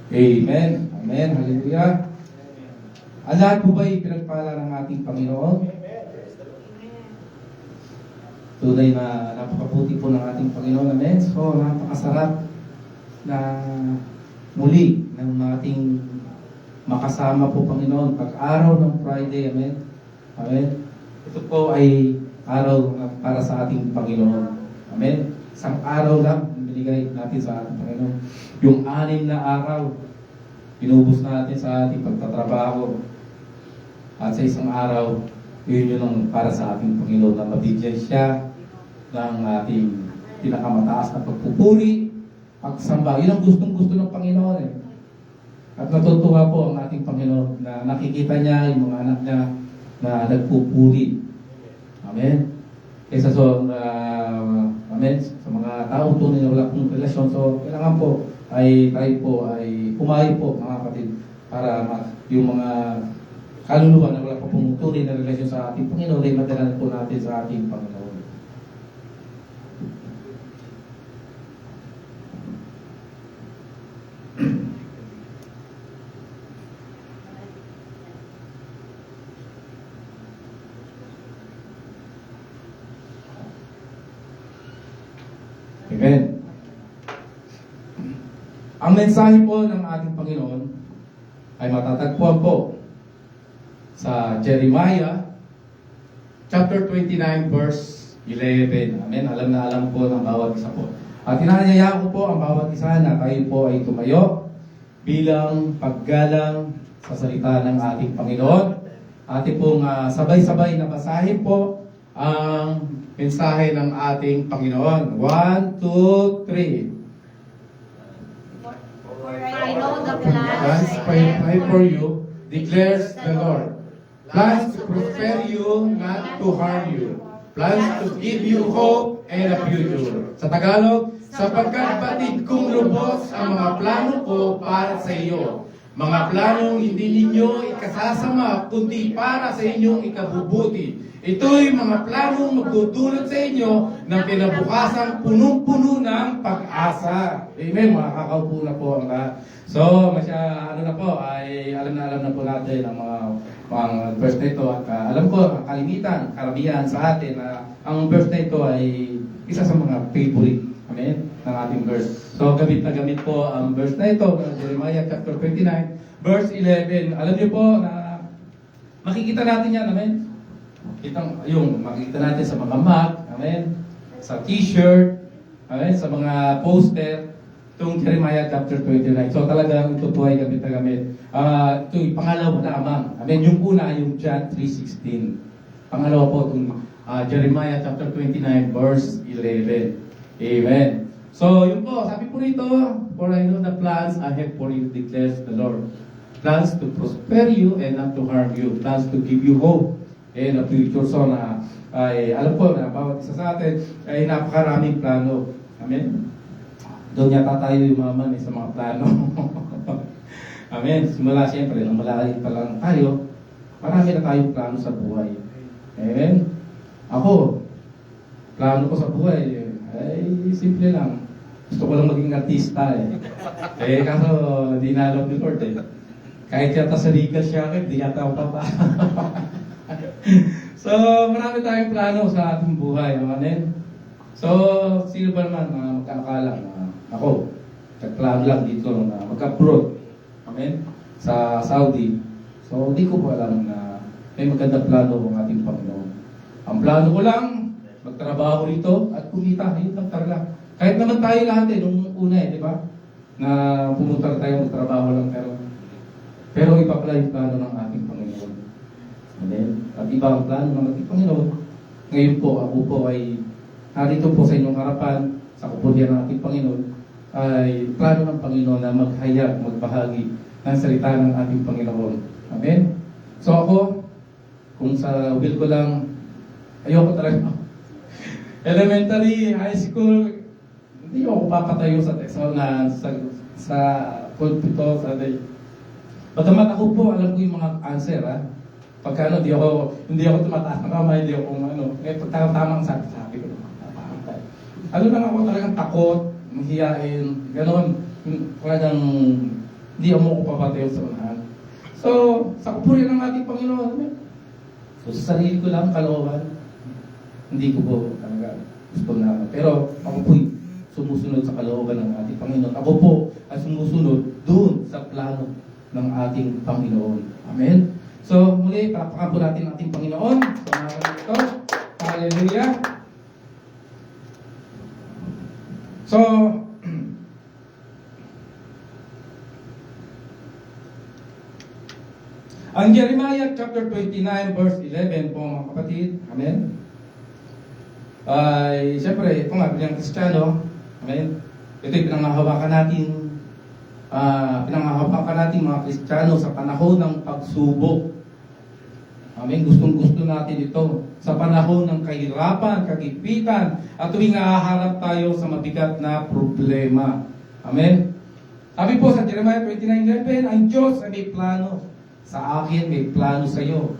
Amen. Amen. Hallelujah. Ang lahat po ba pinagpala ng ating Panginoon? Tunay na napakabuti po ng ating Panginoon. Amen. So, napakasarap na muli ng ating makasama po, Panginoon, pag-araw ng Friday. Amen. Amen. Ito po ay araw para sa ating Panginoon. Amen. Isang araw lang binigay natin sa ating Panginoon. Yung 6 na araw, inubos natin sa ating pagtatrabaho. At sa isang araw, yun yung para sa ating Panginoon na mabigyan siya ng ating pinakamataas na pagpupuri, pagsamba. Yun ang gustong-gusto ng Panginoon eh. At natutuwa po ang ating Panginoon na nakikita niya yung mga anak niya na nagpupuri. Amen. Kaysa amen, sa mga taong tunay na wala pong relasyon. So, kailangan po ay tayo po ay pumayo po mga kapatid para yung mga kaluluwa na wala pa pong tunay na relasyon sa ating Panginoon ay madala po natin sa ating Panginoon. Amen. Ang mensahe po ng ating Panginoon ay matatagpuan po sa Jeremiah chapter 29 verse 11. Amen. Alam na alam po ng bawat isa po. At inanyaya ko po ang bawat isa na kayo po ay tumayo bilang paggalang sa salita ng ating Panginoon. Ating pong sabay-sabay na basahin po ang mensahe ng ating Panginoon. 1, 2, 3. For I know the Plans I for you, declares the Lord. Plans to prosper you, not to harm you. Plans to give you hope and a future. Sa Tagalog, sapagkat batid kong lubos ang mga plano ko para sa iyo. Mga planong hindi ninyo ikasasama, kundi para sa inyong ikabubuti. Ito'y mga planong magdudulot sa inyo ng kinabukasan punong-puno ng pag-asa. Amen, mga kakaupo na po ang lahat. So, ano na po, ay alam na po natin ang mga verse na ito. At alam ko, kalimitan, karamihan sa atin na ang verse na ito ay isa sa mga favorite. Amen, ng ating verse. So, gamit na gamit po ang verse na ito, Jeremiah chapter 29, verse 11. Alam niyo po na makikita natin yan, amen? Makikita natin sa mga map, amen? Sa t-shirt, amen? Sa mga poster, itong Jeremiah chapter 29. So talagang ito po ay gamit na gamit. Ito yung pangalawa lamang. Amen? Yung una, yung John 3:16. Pangalawa po itong Jeremiah chapter 29, verse 11. Amen. So, yun po, sabi po rito, for I know the plans I have for you, declares the Lord. Plans to prosper you and not to harm you. Plans to give you hope and a future. So, alam po na bawat isa sa atin ay napakaraming plano. Amen? Doon yata tayo yumaman sa mga plano. Amen? Simula siyempre, nang malaki pa lang tayo, marami na tayong plano sa buhay. Amen? Ako, plano ko sa buhay, ay simple lang. Gusto ko lang maging artista eh. Kaso, di na alam ni Lord eh. Kahit yata sa legal siya, di yata ako pa. So, marami tayong plano sa ating buhay. Amen? So, sino ba naman magkakala ako, nagplano lang dito na mag-abroad. Amen? Sa Saudi. So, di ko po alam na may magandang plano ang ating Panginoon. Ang plano ko lang, magtrabaho rito at kumita. Yun lang talaga. Kahit naman tayo lahat nung una di ba? Na pumunta tayo magtrabaho lang pero iba pala yung plano ng ating Panginoon. Amen? At iba ang plano ng ating Panginoon. Ngayon po, ako po ay narito po sa inyong harapan, sa kupulyan ng ating Panginoon, ay plano ng Panginoon na maghayag, magbahagi ng salita ng ating Panginoon. Amen? So ako, kung sa will ko lang, ayoko talaga. Elementary, high school, hindi ako papatayo sa pulpito, sa day. Pagkamat ako po, alam ko yung mga answer, ha? Pagka hindi ako tumataas ng kamay, hindi ako pagkatamang sabi ko, ano lang ako talagang takot, mahihain, gano'n. Talagang Hindi mo ko papatayo sa unahan. So, sa kapurihan ng ating Panginoon, amen. So, sa sarili ko lang, kalooban, hindi ko po talaga gusto na. Pero ako po'y sumusunod sa kalooban ng ating Panginoon. Ako po ay sumusunod doon sa plano ng ating Panginoon. Amen? So, muli, palakpakan po natin ang ating Panginoon. So, mga kapatid, hallelujah. So, ang Jeremiah chapter 29 verse 11 po mga kapatid, amen, ay siyempre, ito nga bilang Kristiyano, amen, ito'y pinanghahawakan natin mga Kristiyano sa panahon ng pagsubok. Amen, gustong-gusto natin ito sa panahon ng kahirapan, kagipitan, at tuwing haharap tayo sa mabigat na problema. Amen. Sabi po sa Jeremiah 29:11, ang Diyos ay may plano sa akin, may plano sa iyo.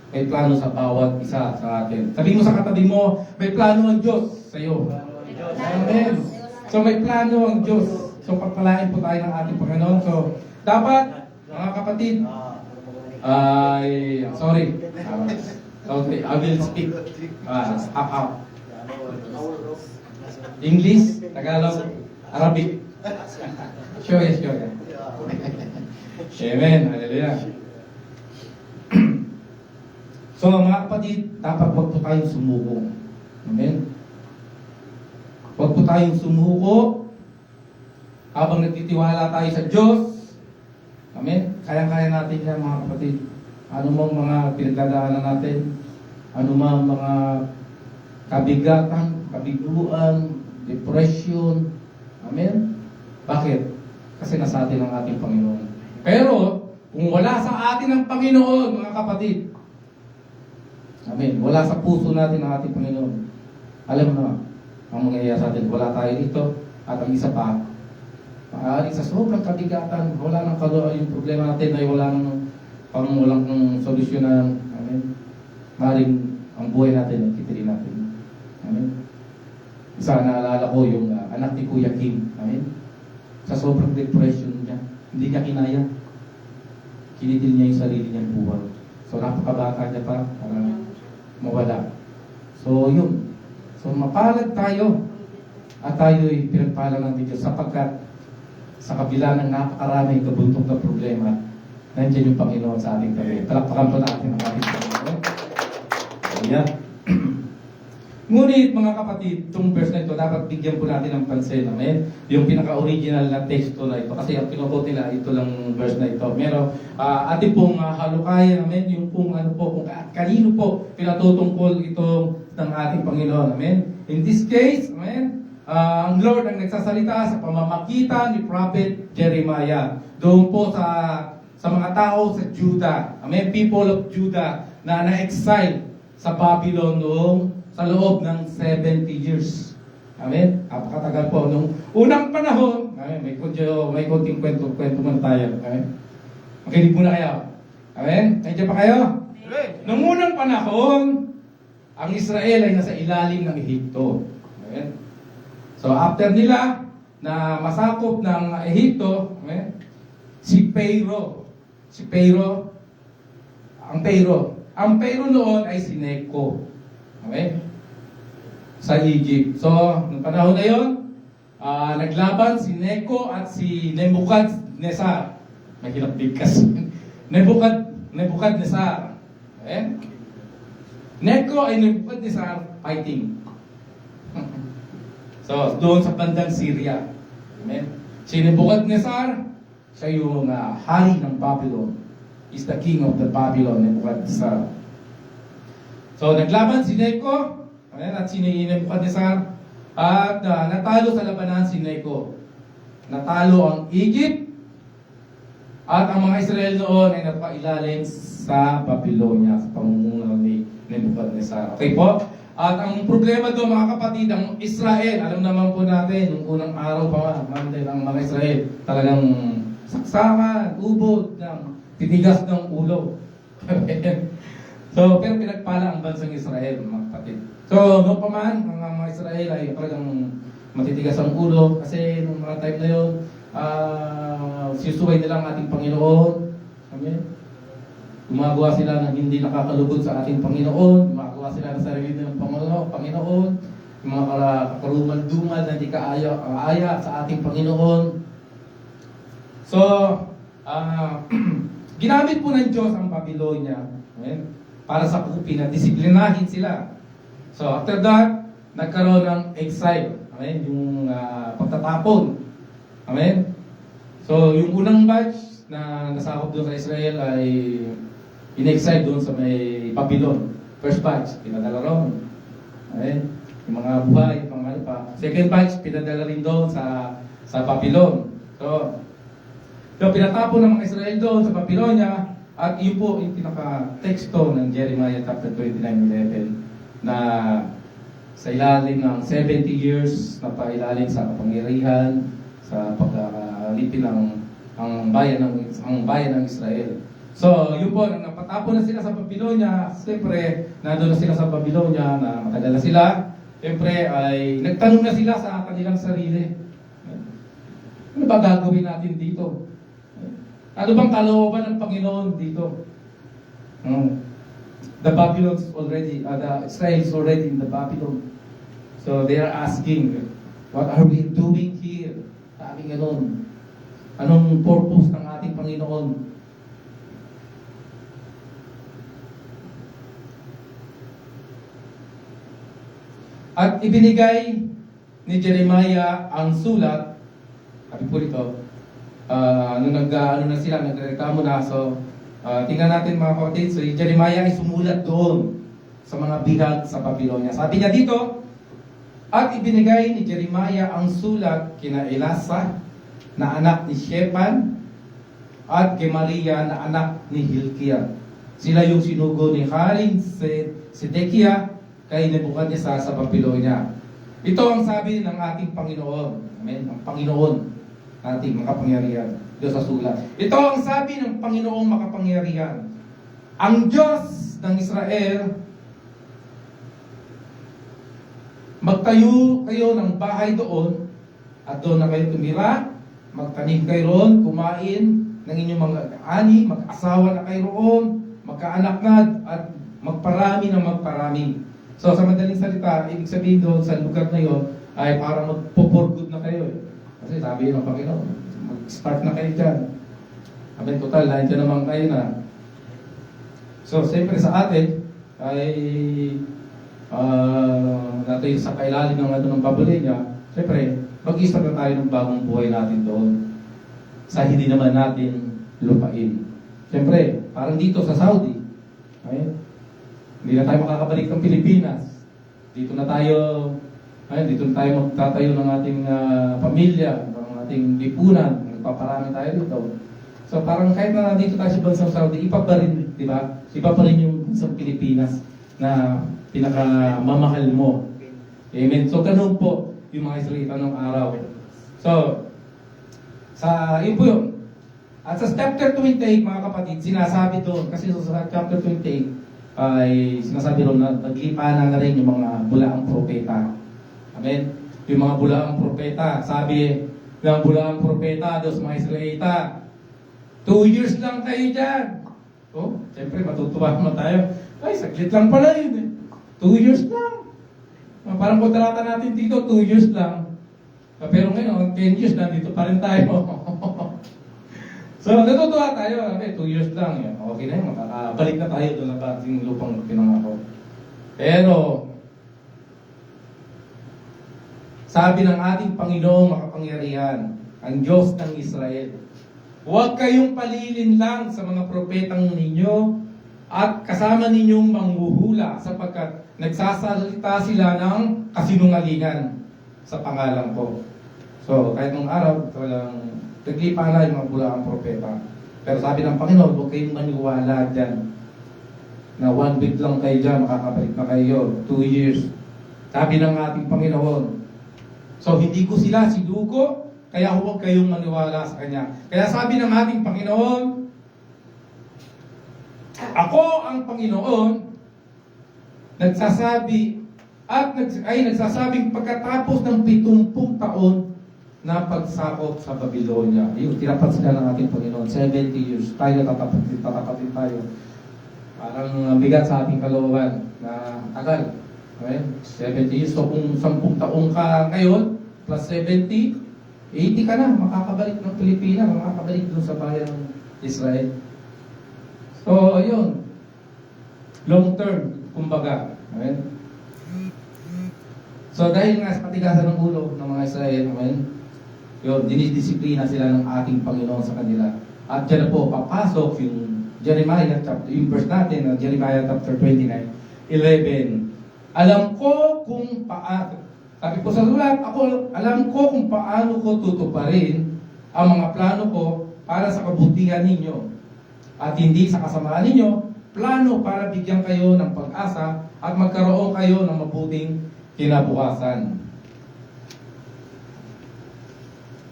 May plano sa bawat isa sa atin. Sabi mo sa katabi mo, may plano ang Diyos sa iyo. Amen. So may plano ang Diyos. So pagpalain po tayo ng ating Panginoon. So dapat, mga kapatid, sorry. Okay, I will speak. Up. English, Tagalog, Arabic. Sure. Amen. Hallelujah. So mga kapatid, dapat huwag po tayong sumuko. Amen. Huwag po tayong sumuko habang nagtitiwala tayo sa Diyos. Amen. Kaya-kaya natin yan mga kapatid. Ano mang mga pinagdadaanan natin, ano mang mga kabigatan, kabiguan, depression. Amen. Bakit? Kasi nasa atin ang ating Panginoon. Pero, kung wala sa atin ang Panginoon, mga kapatid, amen, wala sa puso natin ang ating Panginoon, alam mo na, ang mangyayari sa atin, wala tayo dito, at ang isa pa, maaari sa sobrang kabigatan, wala nang yung problema natin ay walang solusyonan. Amen. Maaaring ang buhay natin, ang kitiri natin. Amen. Isa naalala ko yung anak ni Kuya Kim. Amen. Sa sobrang depression niya, hindi niya kinaya. Kinitil niya yung sarili niyang buhay. So napakabata niya pa, parang mawala. So yun. So mapalad tayo. At tayo'y pinagpala ng Diyos sapagkat sa kabila ng napakaraming kabuntok na problema, nandiyan yung Panginoon sa ating tabi. Palakpakan po natin ang ating Panginoon. Ayan. Ngunit mga kapatid, itong verse na ito, dapat bigyan po natin ng pansin. Amen? Yung pinaka-original na texto na ito. Kasi ang pinukot nila, ito lang verse na ito. Pero ating pong halukayan, amen? Yung pong ano po, kung kanino po pinatutungkol ito ng ating Panginoon. Amen? In this case, amen? Ang Lord ang nagsasalita sa pamamagitan ni Prophet Jeremiah. Doon po sa mga tao sa Judah. Amen? People of Judah na na-exile sa Babylon noong sa loob ng 70 years. Amen? Napakatagal po. Nung unang panahon, amen, may konting kwento muna tayo. Amen? Makinig muna kayo. Amen? Nandiyan pa kayo? Amen. Nung unang panahon, ang Israel ay nasa ilalim ng Ehipto. Amen? So after nila na masakop ng Ehipto, amen, si Pharaoh, ang Pharaoh noon ay si Necho. Okay? Sa Egypt. So, noong panahon na yun, naglaban si Necho at si Nebuchadnezzar. Mahirap bigkas. Nebuchadnezzar. Okay? Necho ay Nebuchadnezzar fighting. So, doon sa bandang Syria. Amen? Si Nebuchadnezzar, siya yung hari ng Babylon. Is the king of the Babylon, Nebuchadnezzar. So, naglaban si Necho, ayan, at si Nebuchadnezzar, at natalo sa labanan si Necho. Natalo ang Egypt, at ang mga Israel noon ay napailalim sa Babylonia, sa pamumuno ni Nebuchadnezzar. Okay po? At ang problema doon mga kapatid, ang Israel, alam naman po natin, nung unang araw pa ang mga Israel, talagang saksakan, ubod, titigas ng ulo. So, pero pinagpala ang bansang Israel, mga kapatid. So, noong pa man, ang mga Israel ay talagang matitigas ang ulo kasi nung mga time na yun, sisuway nila ang ating Panginoon. Amen. Gumagawa sila ng hindi nakakalugod sa ating Panginoon. Gumagawa sila ng sarili ng Panginoon. Yung mga karumal-dumal na hindi kaaya sa ating Panginoon. So, ginamit po ng Diyos ang Babylonia, amen, para sakupin at disiplinahin sila. So, after that, nagkaroon ng exile. Amen? Yung pagtatapon. Amen? So, yung unang batch na nasakop doon sa Israel ay in-exile doon sa may Babylon. First batch, pinadala roon. Amen? Yung mga buhay, yung mga pa. Second batch, pinadala rin doon sa Babylon. So, pinatapon ng mga Israel doon sa Babylonia, at yun po yung pinaka-teksto ng Jeremiah chapter 29:11 na sa ilalim ng 70 years na pailalim sa kapangyarihan sa pagkalipin ng bayan ng Israel. So, yun po, nang napatapon na sila sa Babylonia, siyempre, nandun na sila sa Babylonia, na matagal na sila, siyempre, ay nagtanong na sila sa kanilang sarili. Ano ba gagawin natin dito? Ano bang kalooban ng Panginoon dito? The Babylon's already, the Israel is already in the Babylon. So they are asking, what are we doing here? Sabi gano'n. Anong purpose ng ating Panginoon? At ibinigay ni Jeremiah ang sulat. Sabi po dito, na sila, nagreklamo na. So, tingnan natin mga kapatid. So, Jeremiah ay sumulat doon sa mga bihag sa Babylonia. Sabi niya dito, at ibinigay ni Jeremiah ang sulat kina Elasa na anak ni Shaphan at Gemaria na anak ni Hilkiah. Sila yung sinugo ni Haring Sedekiah kay Nebuchadnezzar sa Babylonia. Ito ang sabi ng ating Panginoon. Amen? Ang Panginoon ating makapangyarihan. Diyos sa sulat. Ito ang sabi ng Panginoong makapangyarihan. Ang Diyos ng Israel, magtayo kayo ng bahay doon at doon na kayo tumira, magtanim kayo roon, kumain ng inyong mga ani, mag-asawa na kayo roon, magkaanak na at magparami ng magparami. So sa madaling salita, ibig sabihin doon sa lugar na yon ay para magpo-for-good na kayo. Kasi sabi ng Panginoon, mag-start na kayo dyan. Amen, total, nandiyan naman kayo na. So, siyempre sa atin, ay natin sa kailalim ng Babylonia, siyempre, mag-start na tayo ng bagong buhay natin doon. Sa hindi naman natin lupain. Siyempre, parang dito sa Saudi, okay? Hindi na tayo makakabalik ng Pilipinas. Dito na tayo magtatayo ng ating pamilya, ng ating lipunan, magpaparami tayo dito. So parang kahit na dito tayo sa bansang Saudi, iba pa rin, di ba? Iba pa rin yung bansang Pilipinas na pinakamamahal mo. Amen. So ganun po yung mga Israelita ng araw. So, yun po yun. At sa chapter 28, mga kapatid, sinasabi doon, kasi sa chapter 28, ay sinasabi doon na naglipanan na rin yung mga bulaang propeta. Amen? Yung mga bulaang propeta, sabi ng bulaang propeta doon sa mga Israelita, 2 years lang kayo dyan. Oh, siyempre matutuwa naman tayo. Ay, saglit lang pala yun eh. 2 years lang. Parang kontrata natin dito, 2 years lang. Pero ngayon, 10 years nandito pa rin tayo. So, natutuwa tayo. Okay, 2 years lang. Yan. Okay na yun. Makakabalik na tayo doon sa ating lupang pinangako. Pero, sabi ng ating Panginoong makapangyarihan, ang Diyos ng Israel, huwag kayong palilin lang sa mga propetang ninyo at kasama ninyong manghuhula sapagkat nagsasalita sila ng kasinungalingan sa pangalan ko. So, kahit nung araw, walang naglipa na yung mga bulaang propeta. Pero sabi ng Panginoon, huwag kayong maniwala dyan. Na 1 week lang kayo dyan, makakabalik na kayo. 2 years. Sabi ng ating Panginoon. So, hindi ko sila sinuko, kaya huwag kayong maniwala sa Kanya. Kaya sabi ng ating Panginoon, ako ang Panginoon, nagsasabing pagkatapos ng 70 taon, na pagsakop sa Babylonia. Yung tinapat sila ng ating Panginoon, 70 years. Tayo tatapatin tayo. Parang bigat sa ating kalooban na tagal. Okay? 70 years. So kung 10 taong ka ngayon, plus 70, 80 ka na, makakabalik ng Pilipinas, makakabalik dun sa bayan ng Israel. So, ayun. Long term, kumbaga. Okay? So, dahil nga sa katigasan ng ulo ng mga Israel, okay? Yun, dinidisiplina sila ng ating Panginoon sa kanila. At dyan na po, papasok yung Jeremiah, yung verse natin, Jeremiah chapter 29, 11. Alam ko kung paano, sabi po sa sulat, alam ko kung paano ko tutuparin ang mga plano ko para sa kabutihan ninyo. At hindi sa kasamaan ninyo, plano para bigyan kayo ng pag-asa at magkaroon kayo ng mabuting kinabukasan.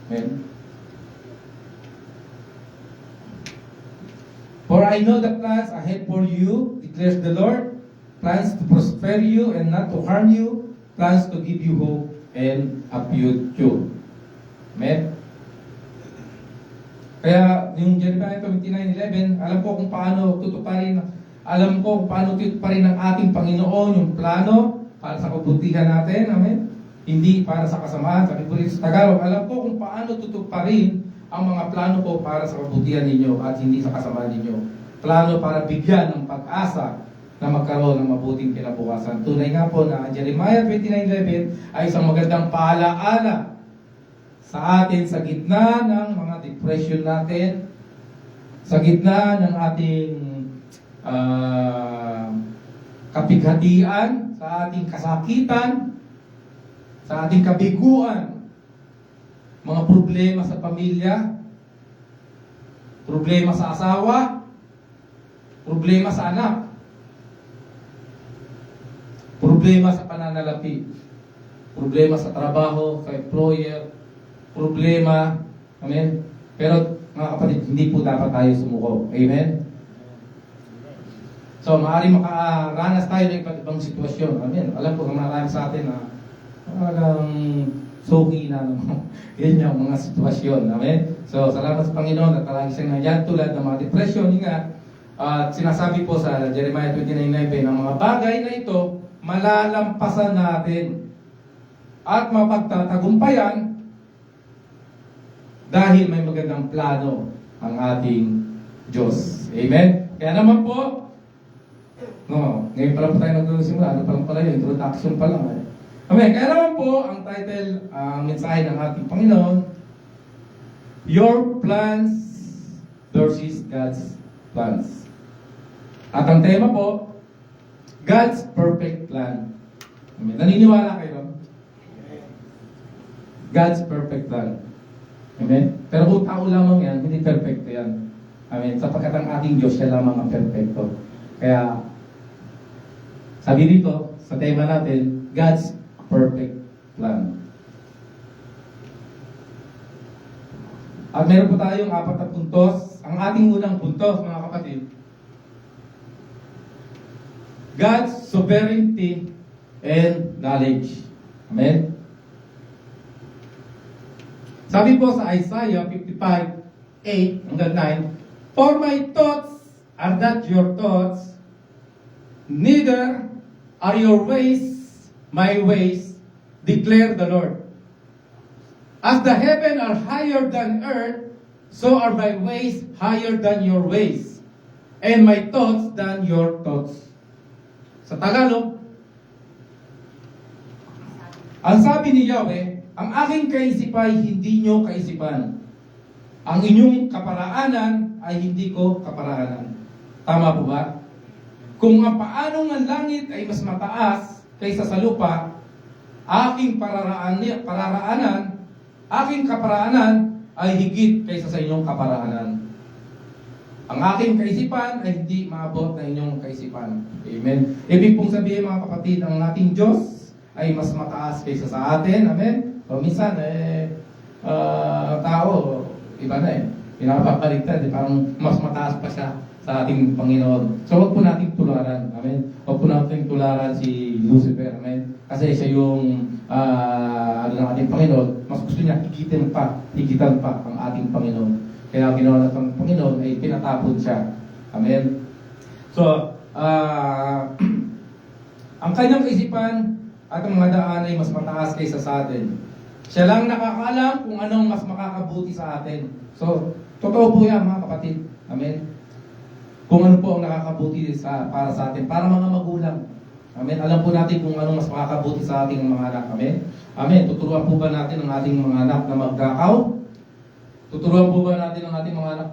Amen. For I know the plans I had for you, declares the Lord, plans to prosper you and not to harm you, plans to give you hope and a future. Amen. Kaya yung Jeremiah 29:11, alam ko kung paano tutuparin ng ating Panginoon yung plano para sa kabutihan natin. Amen. Hindi para sa kasamaan. Sabi po rin sa Tagalog, alam ko kung paano tutuparin ang mga plano ko para sa kabutihan ninyo at hindi sa kasamaan ninyo. Plano para bigyan ng pag-asa na magkaroon ng mabuting kinabukasan. Tunay nga po na Jeremiah 29:11 ay isang magandang paalaala sa atin sa gitna ng mga depression natin, sa gitna ng ating kapighatian, sa ating kasakitan, sa ating kabiguan, mga problema sa pamilya, problema sa asawa, problema sa anak, problema sa pananalapi, problema sa trabaho, sa employer, problema, amen? Pero mga kapatid, hindi po dapat tayo sumuko. Amen? So, maaaring makaranas tayo ng iba't ibang sitwasyon. Amen? Alam ko, marami sa atin na talagang suki na yan yung mga sitwasyon. Amen? So, salamat sa Panginoon at palagi siyang nandiyan tulad ng mga depression. Nga, at sinasabi po sa Jeremiah 29:9, ang mga bagay na ito, malalampasan natin at mapagtatagumpayan dahil may magandang plano ang ating Diyos. Amen? Kaya naman po, ngayon pa lang po tayo nagsimula. Ano pa lang pala yun? Introduction pa lang. Amen. Kaya naman po, ang title, ang mensahe ng ating Panginoon, Your Plans versus God's Plans. At ang tema po, God's Perfect Plan. Amen. Naniniwala kayo? God's Perfect Plan. Amen? Pero kung tao lamang yan, hindi perfecto yan. Amen? Sapagkat ang ating Diyos, siya lamang ang perfecto. Kaya, sabi dito, sa tema natin, God's Perfect Plan. At meron po tayong 4 na puntos. Ang ating unang puntos, mga kapatid, God's sovereignty and knowledge. Amen? Sabi po sa Isaiah 55:8 hanggang 9, For my thoughts are not your thoughts, neither are your ways my ways, declare the Lord. As the heaven are higher than earth, so are my ways higher than your ways, and my thoughts than your thoughts. Sa Tagalog, ang sabi ni Yahweh, ang aking kaisipan ay hindi nyo kaisipan. Ang inyong kaparaanan ay hindi ko kaparaanan. Tama po ba? Kung ang paanong ang langit ay mas mataas kaysa sa lupa, aking aking kaparaanan ay higit kaysa sa inyong kaparaanan. Ang aking kaisipan ay hindi maabot na inyong kaisipan. Amen. Ibig pong sabihin, mga kapatid, ang ating Diyos ay mas mataas kaysa sa atin. Amen. So minsan, tao, iba na eh. Pinapapalitan, parang mas mataas pa siya sa ating Panginoon. So huwag po nating tularan. Amen. Huwag po nating tularan si Lucifer. Amen. Kasi siya yung ano ng ating Panginoon. Mas gusto niya higitan pa ang ating Panginoon. Kaya ginawa ng Panginoon ay pinatapon siya. Amen. So, ang kanyang kaisipan at ang mga daan ay mas mataas kaysa sa atin. Siya lang nakakaalam kung anong mas makakabuti sa atin. So, totoo po yan mga kapatid. Amen. Kung ano po ang nakakabuti para sa atin, para mga magulang. Amen. Alam po natin kung anong mas makakabuti sa ating mga anak. Amen. Amen. Tuturuan po ba natin ang ating mga anak na magkakaw? Tuturuan po ba natin ang ating mga anak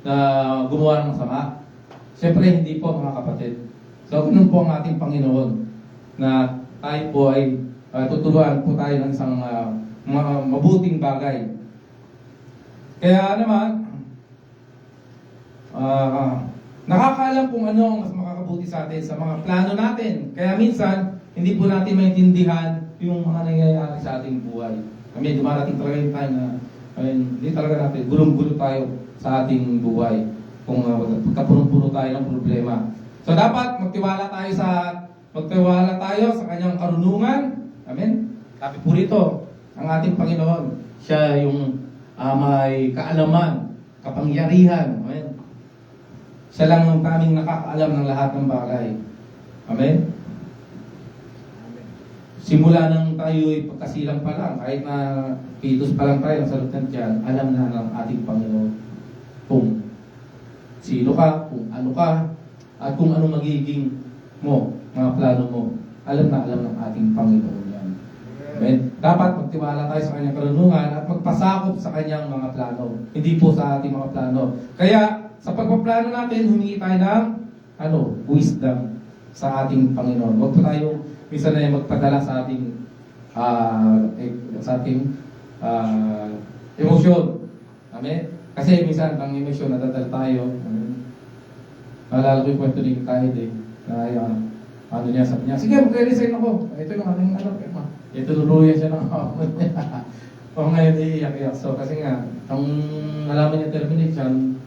na gumawa ng masama? Siyempre, hindi po mga kapatid. So, ganun po ang ating Panginoon na tayo po ay tuturuan po tayo ng isang mabuting bagay. Kaya naman, nakakaalam kung ano ang mas makakabuti sa atin sa mga plano natin. Kaya minsan, hindi po natin maintindihan yung mga nangyayari sa ating buhay. Kami, dumarating talaga yung time na hindi talaga natin, gulong-gulo tayo sa ating buhay. Kung pagkapuno-puno tayo ng problema. So dapat magtiwala tayo sa kanyang karunungan. Amen. Sabi po rito, ang ating Panginoon, siya yung may kaalaman, kapangyarihan. Amen. Siya lang ang kaming nakakaalam ng lahat ng bagay. Amen. Simula nang tayo ay pagkasilang pa lang, kahit na pitos pa lang tayo sa loob dyan, alam na ng ating Panginoon kung sino ka, kung ano ka, at kung ano magiging mo, mga plano mo. Alam na alam ng ating Panginoon yan. Amen? Dapat magtiwala tayo sa kanyang karunungan at magpasakop sa kanyang mga plano. Hindi po sa ating mga plano. Kaya, sa pagpaplano natin, humingi tayo ng wisdom sa ating Panginoon. Huwag po tayo minsan na magpadala sa ating emosyon. Amen? Kasi minsan, ang emosyon, nadadala tayo. Naalala ko yung kwento ni Kahid ano niya, sabi niya, sige, mag-resign ako. Ito yung aking itutuluyan siya ng hapon niya. O ngayon, iiyak-iyak. So, kasi nga, ang nalaman niya termination,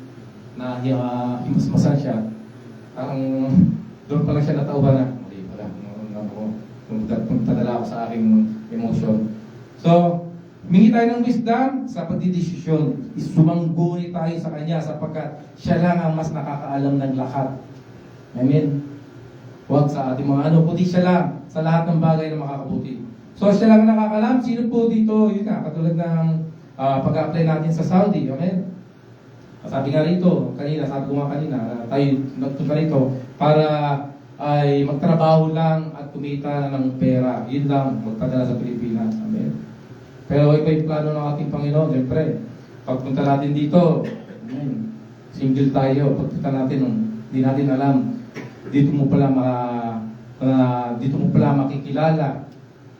na himasmasan siya, doon pala siya natauhan na, mali pala, kung tadala ako sa aking emotion. So, humingi tayo ng wisdom sa pagdidesisyon. Sumangguni tayo sa Kanya sapagkat siya lang ang mas nakakaalam ng lahat. Amen? Huwag sa ating mga kundi siya lang sa lahat ng bagay na makakabuti. So, siya lang ang nakakaalam. Sino po dito? Yun nga, katulad ng pag-apply natin sa Saudi. Amen? Sabi nga rito, sabi ko nga kanina, tayo nagpunta rito para ay magtrabaho lang at kumita ng pera. Yun lang, magpadala sa Pilipinas. Amen? Pero iba yung plano ng ating Panginoon. Siyempre, pagpunta natin dito, single tayo. Pagpunta natin, hindi natin alam, dito mo pala makikilala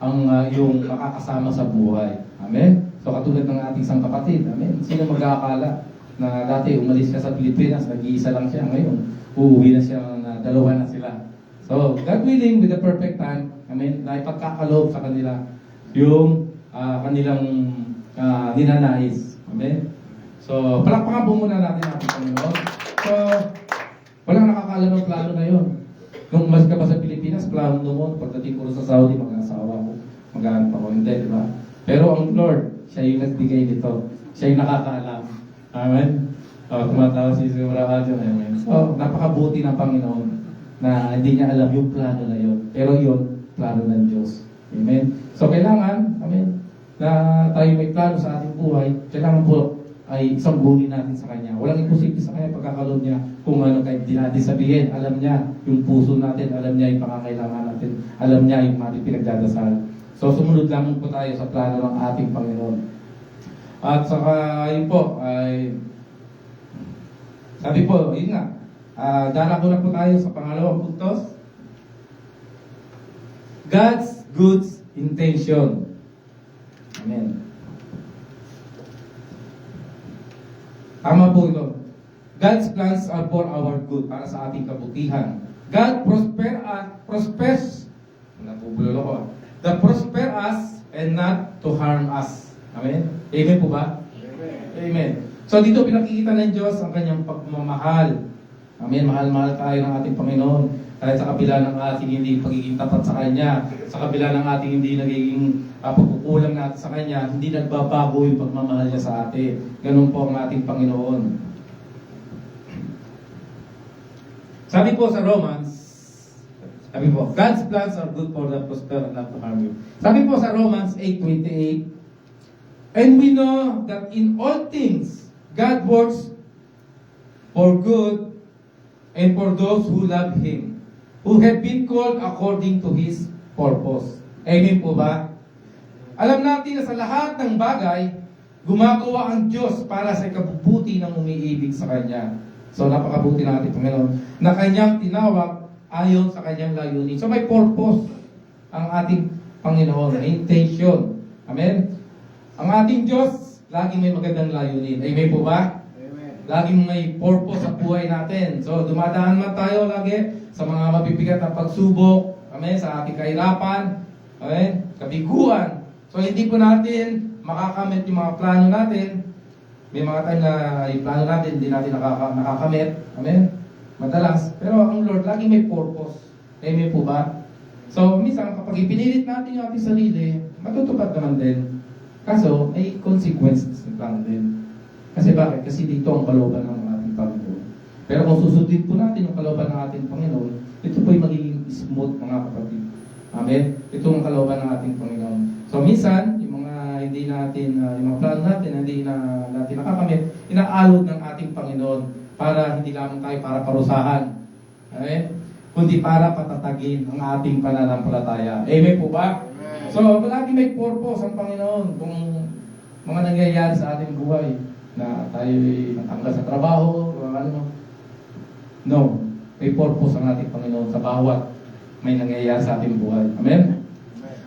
ang yung makakasama sa buhay. Amen? So katulad ng ating isang kapatid. Amen? Sino mag-aakala na dati umalis siya sa Pilipinas, nag-iisa lang siya. Ngayon, uuwi na siya na dalawa na sila. So, God willing, with the perfect time, amen, na ipagkakaloob sa kanila yung kanilang ninanais. Amen? So, palakpakan po muna natin ang ating Panginoon. So, walang nakakaalam ng plano na yun. Nung umalis ka pa sa Pilipinas, plano mo, pagdating ko sa Saudi, mag-asawa ko, mag-aanap ako. Hindi, di ba? Pero ang Lord, siya yung nagbigay nito. Siya yung nakakaalam. Amen? Tumatawa si Sigura Adjo. Amen? So, napakabuti ng Panginoon na hindi niya alam yung plano na yun. Pero yun, plano ng Diyos. Amen? So, kailangan, amen, na tayo may plano sa ating buhay, kailangan po ay isang guni natin sa Kanya. Walang imposible sa Kanya pagkakaroon niya kung ano kahit di natin sabihin. Alam niya yung puso natin, alam niya yung pangangailangan natin, alam niya yung ating pinagdadasal. So, sumunod lamang po tayo sa plano ng ating Panginoon. At saka, yun po, ay sabi po, yun nga, darako na po tayo sa pangalawang puntos. God's good intention. Amen. Tama po ito. God's plans are for our good, para sa ating kabutihan. God prospers, napubulol ako. The prosper us and not to harm us. Amen? Amen po ba? Amen. Amen. So dito pinakikita ng Diyos ang kanyang pagmamahal Amen. Mahal-mahal tayo ng ating Panginoon. Kahit sa kabila ng ating hindi pagiging tapat sa Kanya, sa kabila ng ating hindi nagiging pagkukulang natin sa Kanya, hindi nagbabago yung pagmamahal niya sa atin. Ganun po ang ating Panginoon. Sabi po sa Romans, sabi po, God's plans are good for the prosper and not to harm you. Sabi po sa Romans 8:28, and we know that in all things, God works for good and for those who love Him, who have been called according to His purpose. Amen po ba? Alam natin na sa lahat ng bagay, gumagawa ang Diyos para sa ikabubuti ng umiibig sa Kanya. So napakabuti ng ating Panginoon na Kanyang tinawag ayon sa Kanyang layunin. So may purpose ang ating Panginoon, may intention. Amen? Ang ating Diyos, laging may magandang layunin. Amen po ba? Laging may purpose sa buhay natin. So, dumadaan man tayo lagi sa mga mabibigat na pagsubok, amen, sa ating kahirapan, amen, kabiguan. So, hindi po natin makakamit yung mga plano natin. May mga time na yung plano natin, hindi natin nakakamit, amen, madalas. Pero ang Lord, laging may purpose. Amen po ba? So, minsan, kapag ipinilit natin yung ating sarili, matutupad naman din. Kaso, may consequences lang din. Kasi bakit? Kasi dito ang kalooban ng ating Panginoon. Pero kung susundin po natin ang kalooban ng ating Panginoon, ito po ay magiging smooth, mga kapatid. Amen? Ito ang kalooban ng ating Panginoon. So minsan, yung mga hindi natin, yung mga plano natin, hindi na natin nakakamit, inaalod ng ating Panginoon para hindi lamang tayo para parusahan. Amen? Kundi para patatagin ang ating pananampalataya. Amen po ba? Amen. So, palagi may purpose ang Panginoon kung mga nangyayari sa ating buhay na tayo natanggal sa trabaho, ano. No, may purpose ang ating Panginoon sa bawat may nangyayari sa ating buhay. Amen?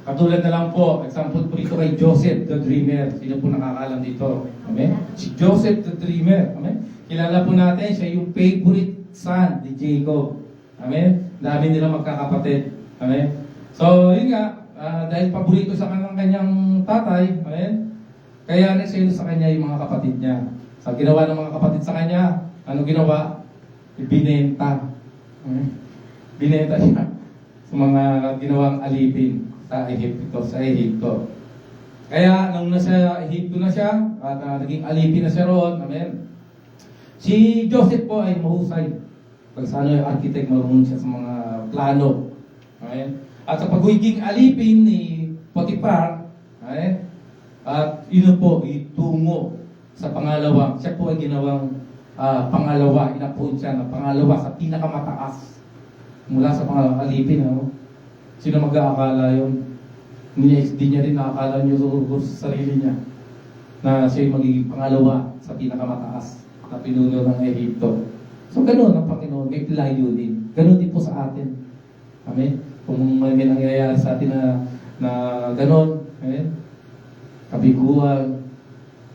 Katulad na lang po, example po dito kay Joseph the Dreamer. Sino po nakakalam dito? Amen? Si Joseph the Dreamer. Amen? Kilala po natin, siya yung favorite son ni Jacob. Amen? Dami nilang magkakapatid. Amen? So, yun nga, dahil paborito sa kanyang tatay, amen? Kaya nagselo sa kanya yung mga kapatid niya. Sa ginawa ng mga kapatid sa kanya, ano ginawa? Binenta. Binenta siya sa mga ginawang alipin sa Ehipto. Kaya nung nasa Ehipto na siya, at naging alipin na siya roon, amen. Si Joseph po ay mahusay. Pag sa ano yung architect, marunong siya sa mga plano. Amen. At sa pagiging alipin ni Potiphar, amen, at yun po, itungo sa pangalawa. Siya po ay ginawang pangalawa. Inapoint siya na pangalawa sa pinakamataas. Mula sa pangalawang alipin. Ano? Sino mag-aakala yun? Hindi niya rin nakakala niyo sa sarili niya na siya yung magiging pangalawa sa pinakamataas na pinuno ng Ehipto. So ganoon ang Panginoon. May layunin. Ganoon din po sa atin. Amen? Kung may nangyayari sa atin na ganoon, amen? Kabiguan,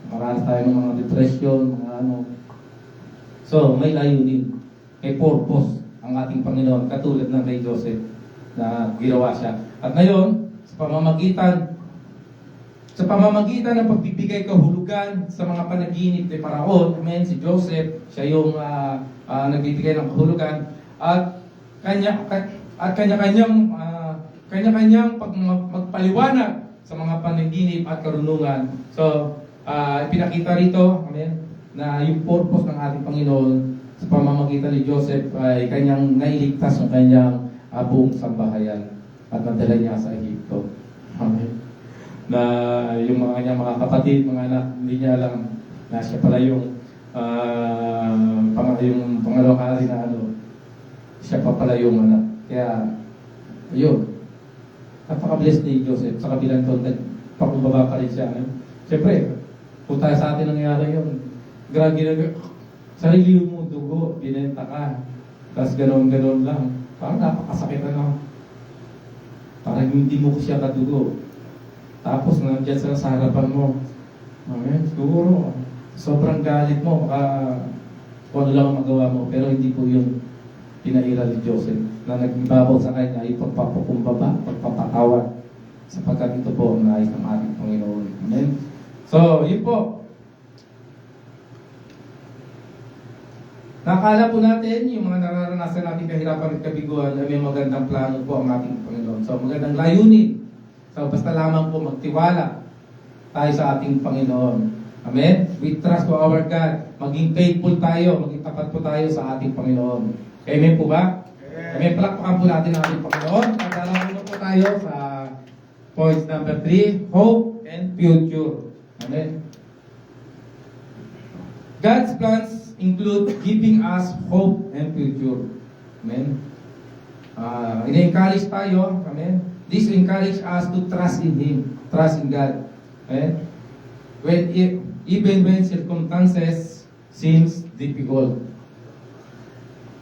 maranas tayo ng mga depression, mga ano. So, may layunin, may purpose ang ating Panginoon, katulad ng kay Joseph na ginawa siya. At ngayon, sa pamamagitan ng pagbibigay kahulugan sa mga panaginip ni Paraon, amen, si Joseph, siya yung nagbibigay ng kahulugan, at kanya-kanyang magpaliwanag sa mga panaginip at karunungan. So, ipinakita rito, amen, na yung purpose ng ating Panginoon sa pamamagitan ni Joseph ay kanyang nailigtas ng kanyang buong sambahayan at nadala niya sa Ehipto. Amen. Na yung mga kanyang mga kapatid, mga anak, hindi niya alam na siya pala yung yung pangalawang hari na ano, siya pa pala yung anak. Kaya, ayun, napaka-blessed ni Joseph. Sa kabilang taon, nagpakumbaba pa rin siya. Siyempre, kung tayo sa atin nangyari yun, sarili mo dugo, binenta ka. Tapos gano'n lang. Parang napakasakit ano. Parang hindi mo siya kadugo. Tapos nandiyan sa harapan mo. Amen. Siguro, sobrang galit mo. Baka kung ano lang ang magawa mo. Pero hindi po yun pinaira ni Joseph na nagbabaw sa kanya ay pagpapakumbaba, pagpapatawad sapagkat ito po ang nais ng ating Panginoon. Amen? So, yun po. Nakala po natin, yung mga nararanasan natin kahirapan at kabiguan ay may magandang plano po ang ating Panginoon. So magandang layunin. So basta lamang po magtiwala tayo sa ating Panginoon. Amen? We trust to our God. Maging faithful tayo, maging tapat po tayo sa ating Panginoon. Amen po ba? Amen. Palakpakan po natin ang ating Panginoon. At lalaman po tayo sa points number 3, hope and future. Amen. God's plans include giving us hope and future. Amen. Ina-encourage tayo. Amen. This encourage us to trust in Him. Trust in God. Amen. Even when circumstances seems difficult.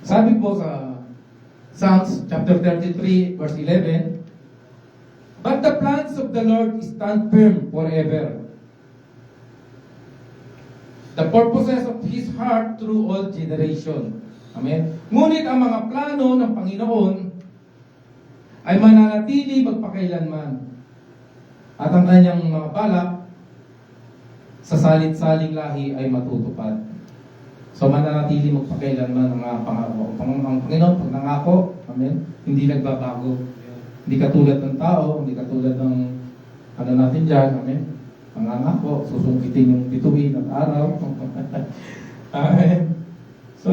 Sabi po sa Psalms chapter 33 verse 11, but the plans of the Lord stand firm forever. The purposes of His heart through all generation. Amen. Ngunit ang mga plano ng Panginoon ay mananatili magpakailanman. At ang kanyang mga balak sa salit-saling lahi ay matutupad. So mananatili magpakailanman ang pangako. Ang Panginoon, pag nangako, amen, hindi nagbabago. Hindi katulad ng tao, hindi katulad ng ano natin dyan, amen. Pangangako, susungkitin yung bituin at araw. Amen. So,